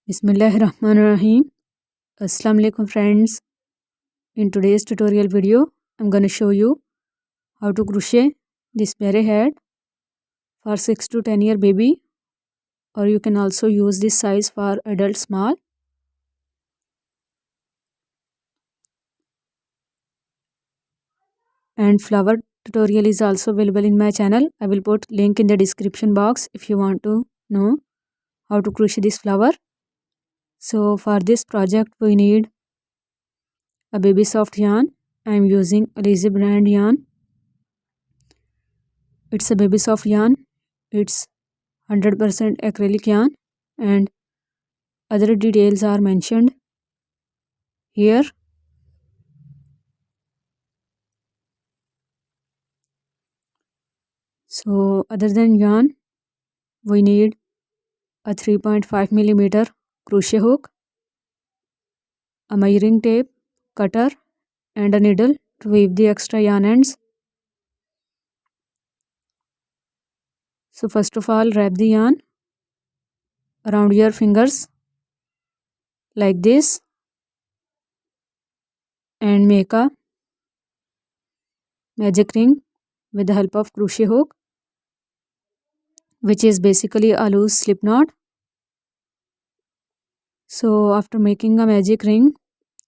Bismillahirrahmanirrahim. Assalamu alaikum friends. In today's tutorial video, I'm going to show you how to crochet this beret hat for 6 to 10 year baby, or you can also use this size for adult small. And flower tutorial is also available in my channel. I will put link in the description box if you want to know how to crochet this flower. So for this project we need a baby soft yarn. I'm using Alize brand yarn. It's a baby soft yarn. It's 100% acrylic yarn and other details are mentioned here. So other than yarn, we need a 3.5 millimeter crochet hook, a measuring tape, cutter and a needle to weave the extra yarn ends. So first of all, wrap the yarn around your fingers like this and make a magic ring with the help of crochet hook, which is basically a loose slip knot. So after making a magic ring,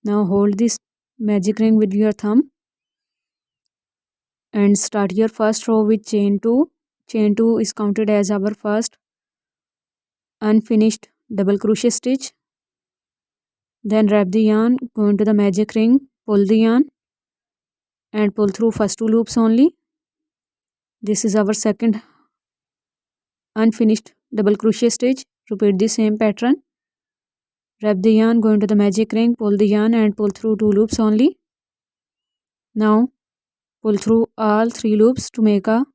now hold this magic ring with your thumb and start your first row with chain 2. Chain 2 is counted as our first unfinished double crochet stitch. Then wrap the yarn, go into the magic ring, pull the yarn and pull through first 2 loops only. This is our second unfinished double crochet stitch. Repeat the same pattern. Wrap the yarn, go into the magic ring, pull the yarn and pull through 2 loops only. Now pull through all 3 loops to make a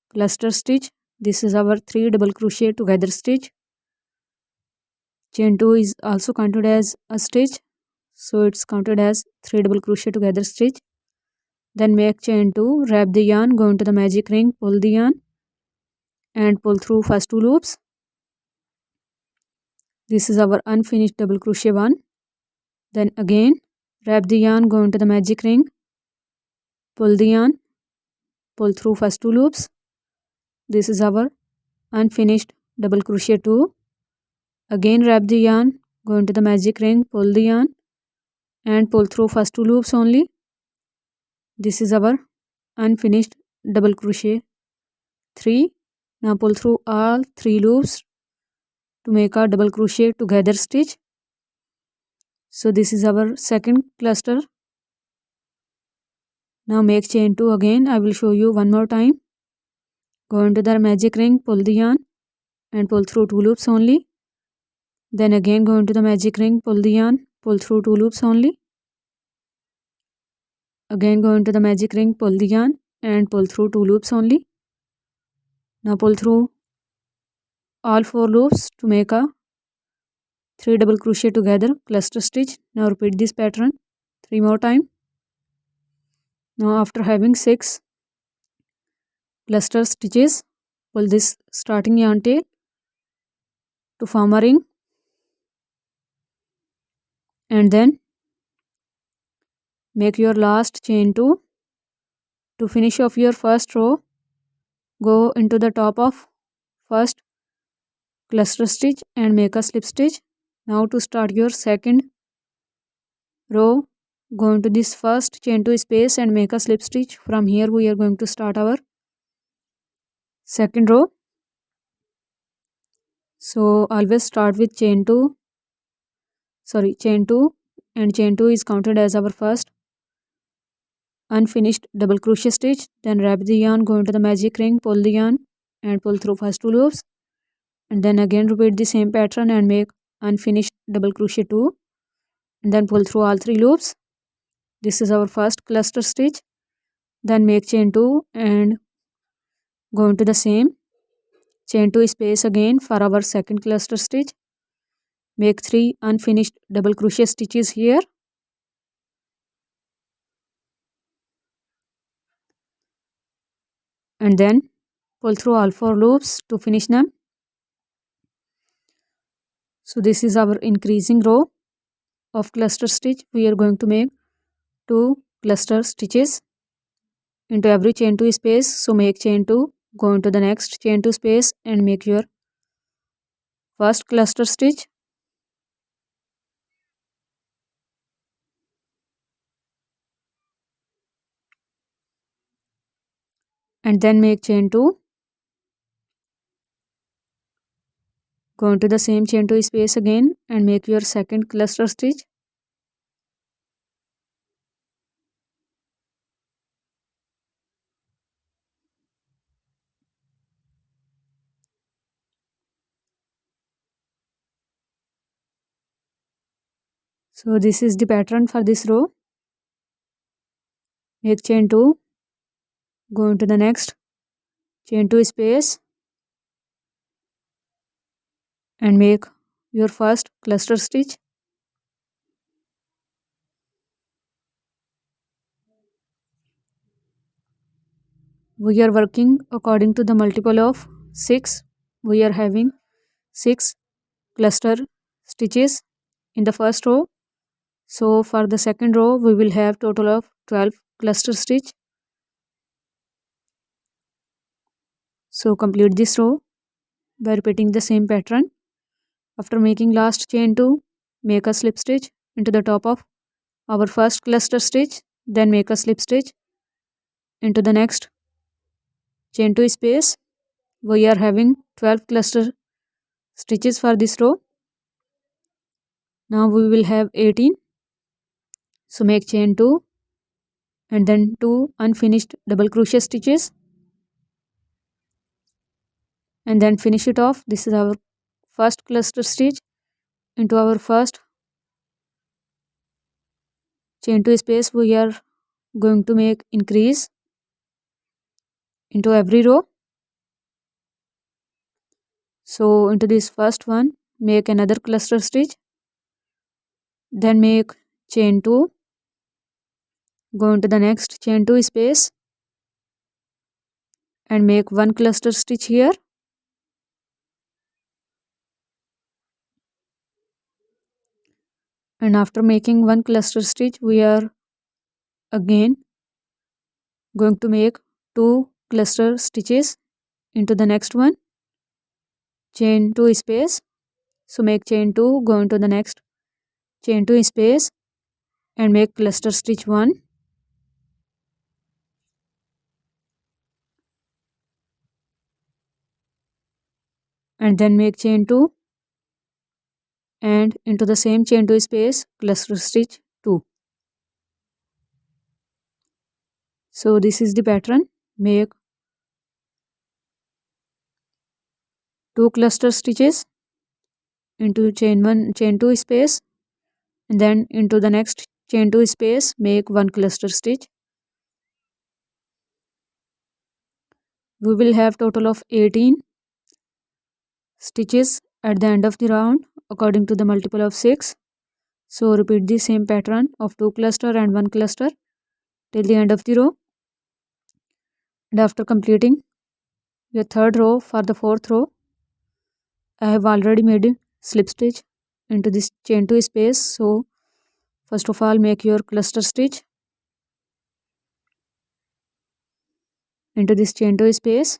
cluster stitch. This is our 3 double crochet together stitch. Chain 2 is also counted as a stitch, so it's counted as 3 double crochet together stitch. Then make chain 2, wrap the yarn, go into the magic ring, pull the yarn and pull through first 2 loops. This is our unfinished double crochet one. Then again wrap the yarn, go into the magic ring, pull the yarn, pull through first 2 loops. This is our unfinished double crochet 2. Again wrap the yarn, go into the magic ring, pull the yarn and pull through first 2 loops only. This is our unfinished double crochet 3. Now pull through all 3 loops to make a double crochet together stitch. So this is our second cluster. Now make chain 2 again. I will show you one more time. Go into the magic ring, pull the yarn and pull through 2 loops only. Then again go into the magic ring, pull the yarn, pull through 2 loops only. Again go into the magic ring, pull the yarn and pull through 2 loops only. Now pull through all 4 loops to make a 3 double crochet together cluster stitch. Now repeat this pattern 3 more times. Now after having 6 cluster stitches, pull this starting yarn tail to form a ring and then make your last chain 2. To finish off your first row, go into the top of first cluster stitch and make a slip stitch. Now to start your second row, go into this first chain 2 space and make a slip stitch. From here we are going to start our second row. So always start with chain 2 and chain 2 is counted as our first unfinished double crochet stitch. Then wrap the yarn, go into the magic ring, pull the yarn and pull through first 2 loops and then again repeat the same pattern and make unfinished double crochet 2 and then pull through all 3 loops. This is our first cluster stitch. Then make chain 2 and go into the same chain 2 space again for our second cluster stitch. Make 3 unfinished double crochet stitches here and then pull through all 4 loops to finish them. So this is our increasing row of cluster stitch. We are going to make 2 cluster stitches into every chain 2 space. So make chain 2, go into the next chain 2 space and make your first cluster stitch, and then make chain 2, go into the same chain 2 space again and make your second cluster stitch, so this is the pattern for this row. Make chain 2, go into the next chain 2 space and make your first cluster stitch. We are working according to the multiple of 6. We are having 6 cluster stitches in the first row. So for the second row we will have total of 12 cluster stitch. So complete this row by repeating the same pattern. After making last chain 2, make a slip stitch into the top of our first cluster stitch, then make a slip stitch into the next chain 2 space. We are having 12 cluster stitches for this row. Now we will have 18. So make chain 2 and then 2 unfinished double crochet stitches and then finish it off. This is our first cluster stitch into our first chain 2 space. We are going to make increase into every row. So into this first one make another cluster stitch, then make chain 2, go into the next chain 2 space and make one cluster stitch here, and after making one cluster stitch we are again going to make 2 cluster stitches into the next one chain 2 space. So make chain 2, go into the next chain 2 space and make cluster stitch 1, and then make chain 2 and into the same chain 2 space cluster stitch 2. So this is the pattern. Make 2 cluster stitches into chain 2 space and then into the next chain 2 space make one cluster stitch. We will have total of 18 stitches at the end of the round according to the multiple of 6. So repeat the same pattern of 2 cluster and 1 cluster till the end of the row, and after completing your third row for the fourth row I have already made a slip stitch into this chain 2 space. So first of all make your cluster stitch into this chain 2 space,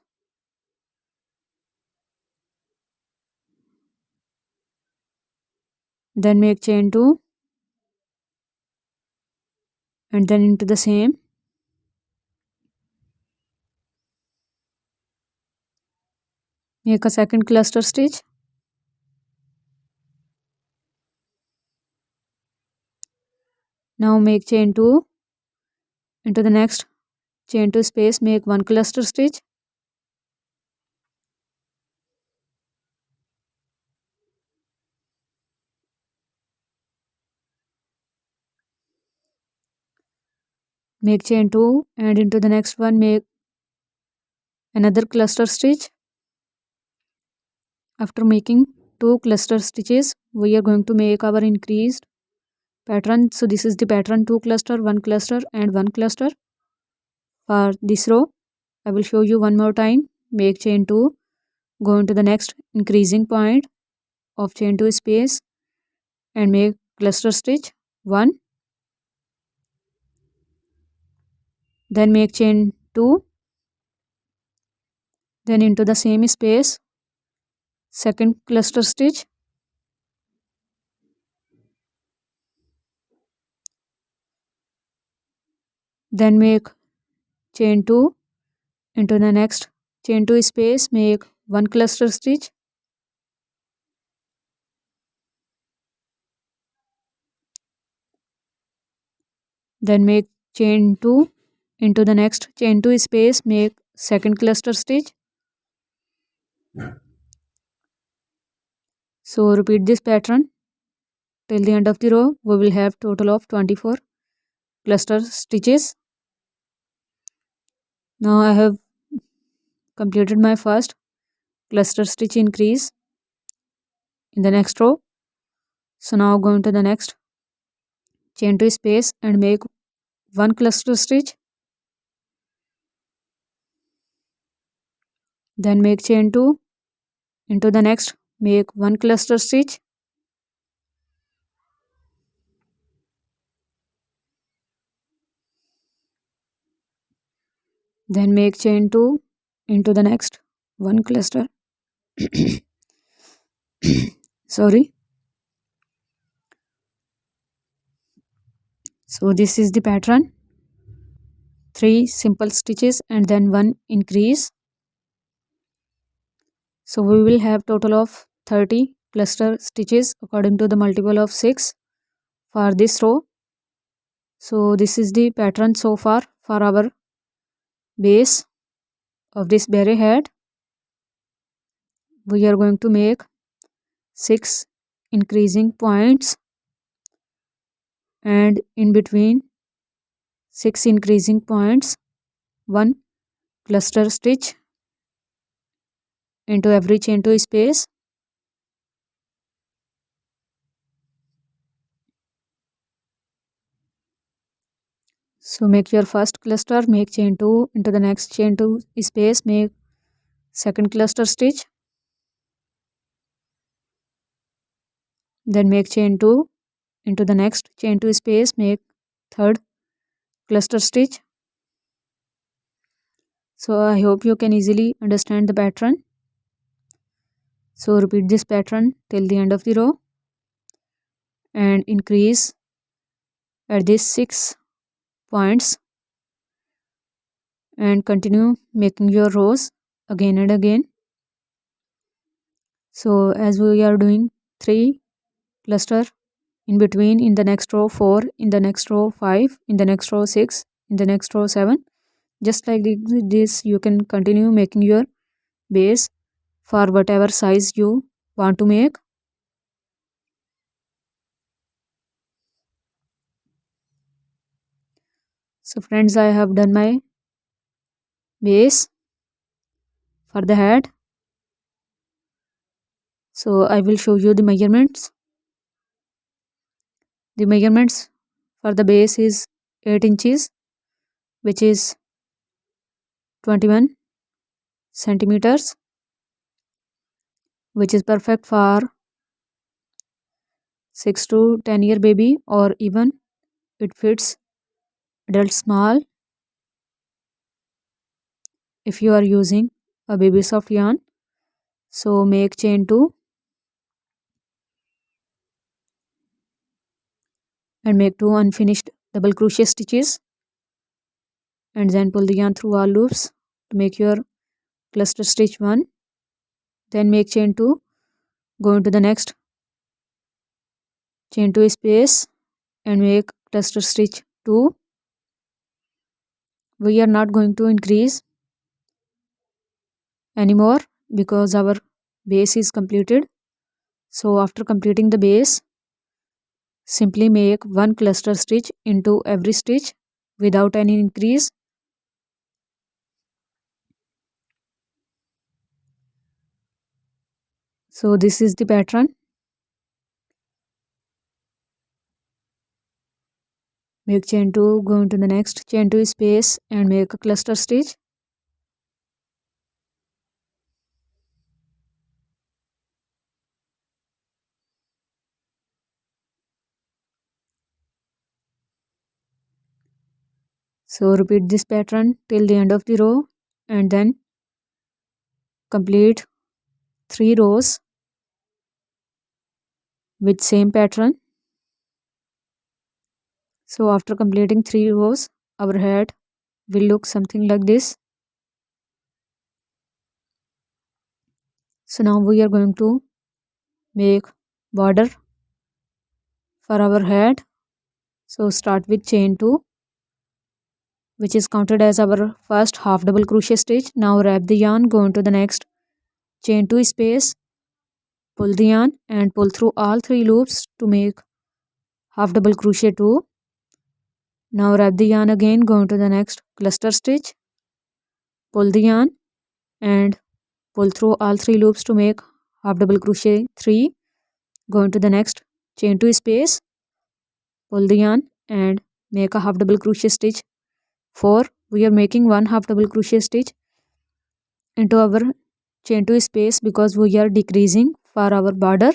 then make chain 2 and then into the same, make a second cluster stitch, now make chain 2 into the next chain 2 space, make one cluster stitch, make chain 2 and into the next one make another cluster stitch. After making 2 cluster stitches we are going to make our increased pattern. So this is the pattern 2 cluster, 1 cluster and 1 cluster for this row. I will show you one more time. Make chain 2, go into the next increasing point of chain 2 space and make cluster stitch 1, then make chain 2, then into the same space second cluster stitch, then make chain 2, into the next chain 2 space make 1 cluster stitch, then make chain 2, into the next chain 2 space make second cluster stitch. So repeat this pattern till the end of the row. We will have total of 24 cluster stitches. Now I have completed my first cluster stitch increase in the next row. So now go into the next chain 2 space and make 1 cluster stitch, then make chain 2, into the next make 1 cluster stitch, then make chain 2, into the next 1 cluster sorry. So this is the pattern, 3 simple stitches and then 1 increase. So we will have total of 30 cluster stitches according to the multiple of 6 for this row. So this is the pattern so far for our base of this beret hat. We are going to make 6 increasing points and in between 6 increasing points 1 cluster stitch into every chain 2 space. So make your first cluster, make chain 2, into the next chain 2 space make second cluster stitch, then make chain 2, into the next chain 2 space make third cluster stitch. So I hope you can easily understand the pattern. So repeat this pattern till the end of the row and increase at these 6 points and continue making your rows again and again. So as we are doing 3 cluster in between, in the next row 4, in the next row 5, in the next row 6, in the next row 7, just like this you can continue making your base for whatever size you want to make. So friends, I have done my base for the hat. So I will show you the measurements. The measurements for the base is 8 inches, which is 21 centimeters, which is perfect for 6 to 10-year baby, or even it fits adult small if you are using a baby soft yarn. So make chain 2 and make 2 unfinished double crochet stitches and then pull the yarn through all loops to make your cluster stitch 1, then make chain 2, go into the next chain 2 space and make cluster stitch 2. We are not going to increase anymore because our base is completed. So after completing the base, simply make 1 cluster stitch into every stitch without any increase. So this is the pattern. Make chain 2, go into the next chain 2 space and make a cluster stitch. So repeat this pattern till the end of the row and then complete 3 rows with same pattern. So after completing 3 rows, our hat will look something like this. So now we are going to make border for our hat. So start with chain 2, which is counted as our first half double crochet stitch. Now wrap the yarn, go into the next chain 2 space, pull the yarn and pull through all 3 loops to make half double crochet 2. Now wrap the yarn again, go into the next cluster stitch, pull the yarn and pull through all 3 loops to make half double crochet 3. Go into the next chain 2 space, pull the yarn and make a half double crochet stitch 4. We are making one half double crochet stitch into our chain 2 space because we are decreasing for our border.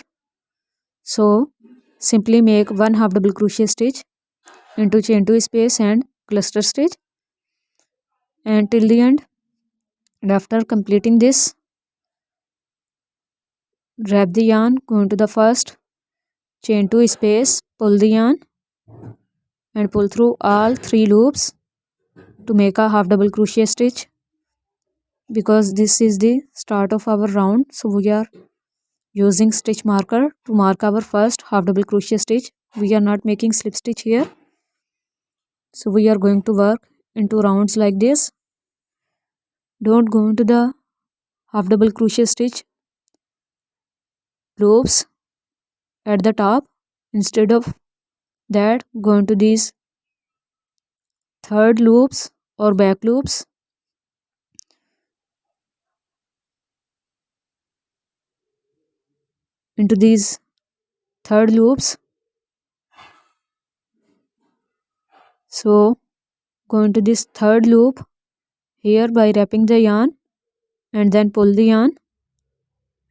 So simply make one half double crochet stitch into chain 2 space and cluster stitch and till the end. And after completing this, wrap the yarn, go into the first chain 2 space, pull the yarn and pull through all 3 loops to make a half double crochet stitch because this is the start of our round. So we are using stitch marker to mark our first half double crochet stitch. We are not making slip stitch here. So we are going to work into rounds like this. Don't go into the half double crochet stitch loops at the top. Instead of that, go into these third loops or back loops into these third loops. So go into this third loop here by wrapping the yarn and then pull the yarn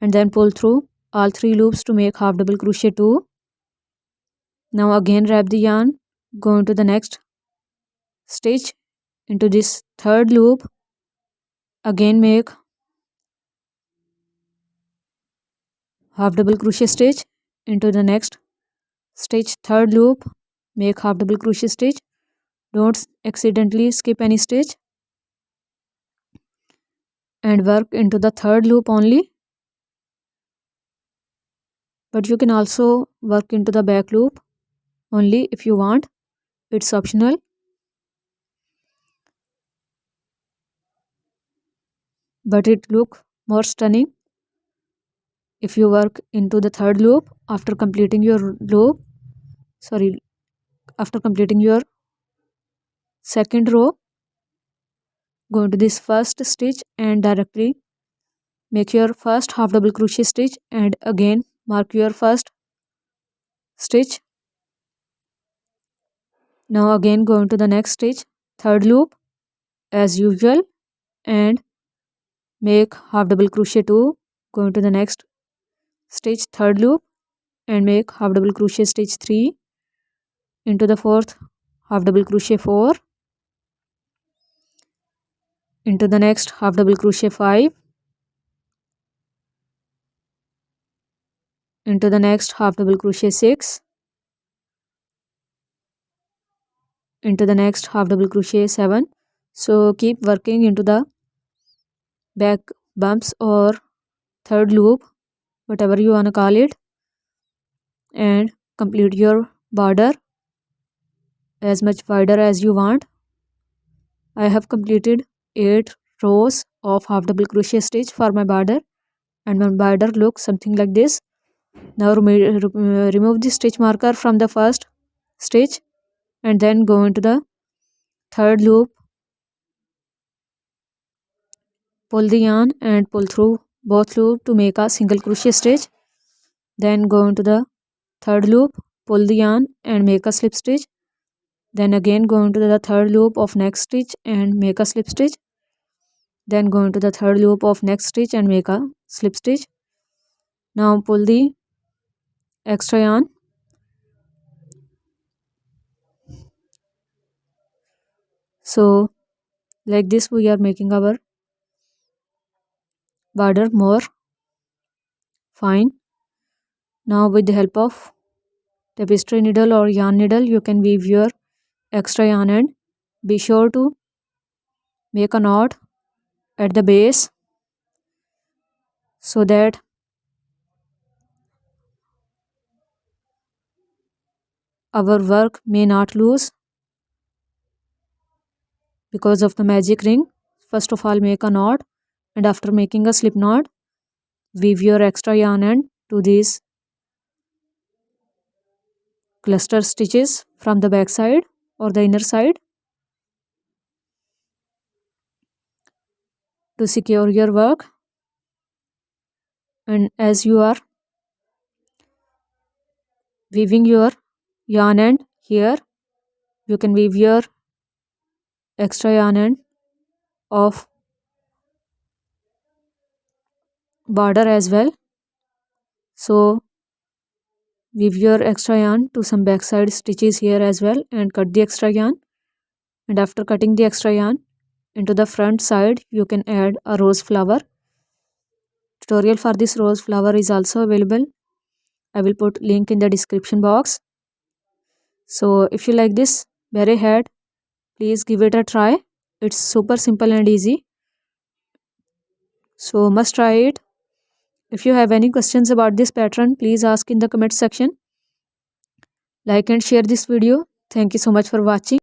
and then pull through all 3 loops to make half double crochet 2. Now again wrap the yarn, go into the next stitch into this third loop, again make half double crochet stitch into the next stitch, third loop, make half double crochet stitch. Don't accidentally skip any stitch and work into the third loop only, but you can also work into the back loop only if you want. It's optional. But it look more stunning if you work into the third loop after completing your loop. After completing your second row, go into this first stitch and directly make your first half double crochet stitch and again mark your first stitch. Now again go into the next stitch, third loop as usual and make half double crochet 2. Go into the next stitch, third loop and make half double crochet stitch 3 into the fourth half double crochet 4 into the next half double crochet 5 into the next half double crochet 6 into the next half double crochet 7. So keep working into the back bumps or third loop, whatever you want to call it, and complete your border as much wider as you want. I have completed 8 rows of half double crochet stitch for my border and my border looks something like this. Now remove the stitch marker from the first stitch and then go into the third loop, pull the yarn and pull through both loops to make a single crochet stitch. Then go into the third loop, pull the yarn and make a slip stitch. Then again go into the third loop of next stitch and make a slip stitch. Then go into the third loop of next stitch and make a slip stitch. Now pull the extra yarn, So like this we are making our border more fine. Now with the help of tapestry needle or yarn needle you can weave your extra yarn and be sure to make a knot at the base so that our work may not lose because of the magic ring. First of all make a knot, and after making a slip knot weave your extra yarn end to these cluster stitches from the back side or the inner side to secure your work. And as you are weaving your yarn end here, you can weave your extra yarn end of border as well. So weave your extra yarn to some backside stitches here as well and cut the extra yarn, and after cutting the extra yarn into the front side you can add a rose flower. Tutorial for this rose flower is also available. I will put link in the description box. So if you like this beret hat, please give it a try. It's super simple and easy, so must try it. If you have any questions about this pattern, please ask in the comment section. Like and share this video. Thank you so much for watching.